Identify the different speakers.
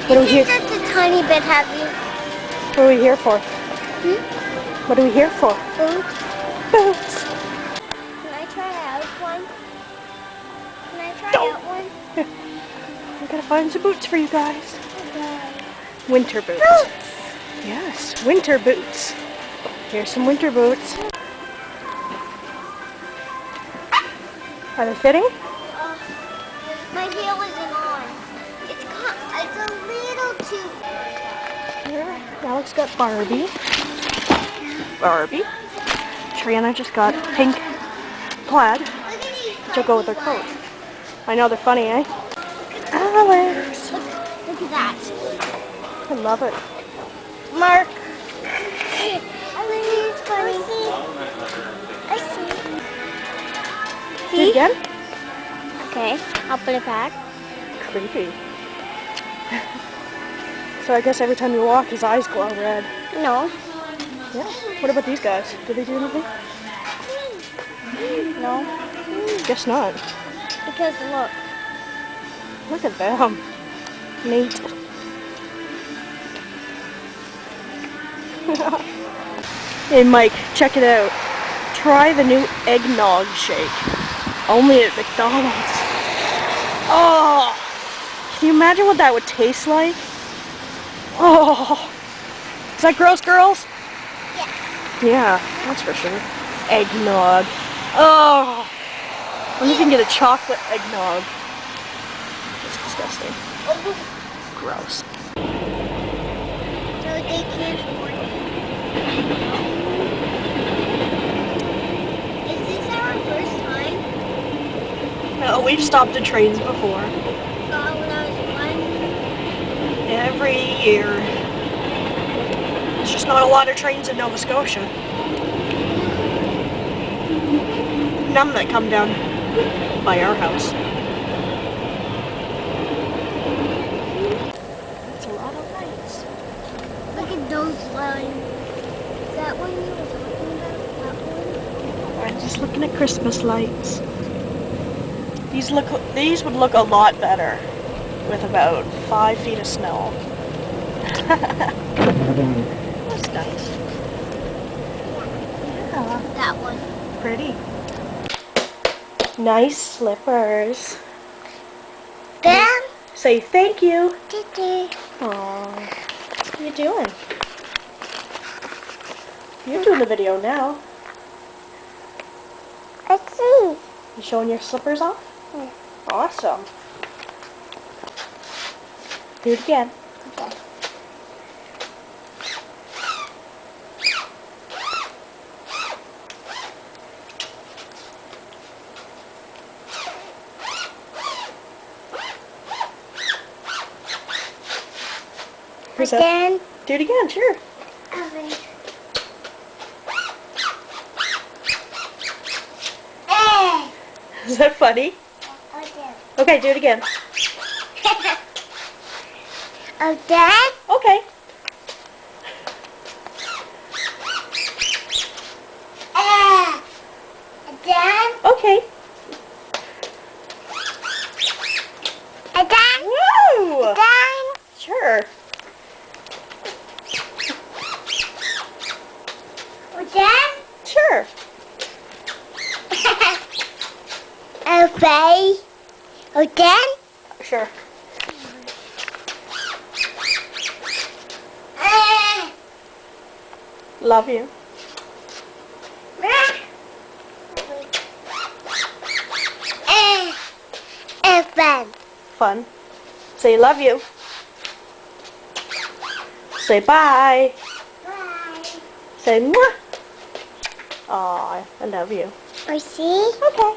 Speaker 1: What are we here?
Speaker 2: Just a tiny bit heavy.
Speaker 1: What are we here for? What are we here for?
Speaker 2: Boots.
Speaker 1: Boots.
Speaker 2: Can I try out one? Can I try
Speaker 1: Don't.
Speaker 2: out one?
Speaker 1: I'm gonna find some boots for you guys.
Speaker 2: Okay.
Speaker 1: Winter boots.
Speaker 2: Boots.
Speaker 1: Yes, winter boots. Here's some winter boots. Are they fitting?
Speaker 2: My heel isn't on. It's a little too.
Speaker 1: Here, Alex got Barbie. Triana just got pink plaid.
Speaker 2: Look at these.
Speaker 1: To go with her coat. I know they're funny, eh? Alex!
Speaker 2: Look at that.
Speaker 1: I love it.
Speaker 2: Mark. I think it's funny. I see.
Speaker 1: Do it again?
Speaker 2: Okay, I'll put it back.
Speaker 1: Creepy. So I guess every time you walk, his eyes glow red.
Speaker 2: No.
Speaker 1: Yeah. What about these guys? Do they do anything?
Speaker 2: No.
Speaker 1: Guess not.
Speaker 2: Because look.
Speaker 1: Look at them. Neat. Hey Mike, check it out. Try the new eggnog shake. Only at McDonald's. Oh! Can you imagine what that would taste like? Oh! Is that gross, girls? Yeah, that's for sure. Eggnog. Oh! And you can get a chocolate eggnog. It's disgusting. Gross.
Speaker 2: So they can't afford it. Is this our first time?
Speaker 1: No, we've stopped at trains before.
Speaker 2: When I was one.
Speaker 1: Every year. There's just not a lot of trains in Nova Scotia. None that come down by our house. That's a lot of lights.
Speaker 2: Look at those lines. Is that one you were talking about? That one?
Speaker 1: I'm just looking at Christmas lights. These would look a lot better with about 5 feet of snow. That's nice. Yeah,
Speaker 2: That one.
Speaker 1: pretty. Nice slippers.
Speaker 2: Bam!
Speaker 1: Say thank you.
Speaker 2: Titty.
Speaker 1: Aww. What are you doing? You're doing the video now.
Speaker 2: Let's see.
Speaker 1: You showing your slippers off?
Speaker 2: Yeah.
Speaker 1: Awesome. Do it again.
Speaker 2: Okay.
Speaker 1: Where's that?
Speaker 2: Again.
Speaker 1: Do it again, sure.
Speaker 2: Okay.
Speaker 1: Is that funny? Okay, do it again.
Speaker 2: Again?
Speaker 1: Okay.
Speaker 2: Again?
Speaker 1: Okay.
Speaker 2: Again?
Speaker 1: Woo!
Speaker 2: Again?
Speaker 1: Sure.
Speaker 2: Again?
Speaker 1: Sure.
Speaker 2: Okay. Again?
Speaker 1: Sure. Love you.
Speaker 2: Fun.
Speaker 1: Fun. Say love you. Say bye.
Speaker 2: Bye.
Speaker 1: Say mwah. Aw, I love you.
Speaker 2: I see.
Speaker 1: Okay.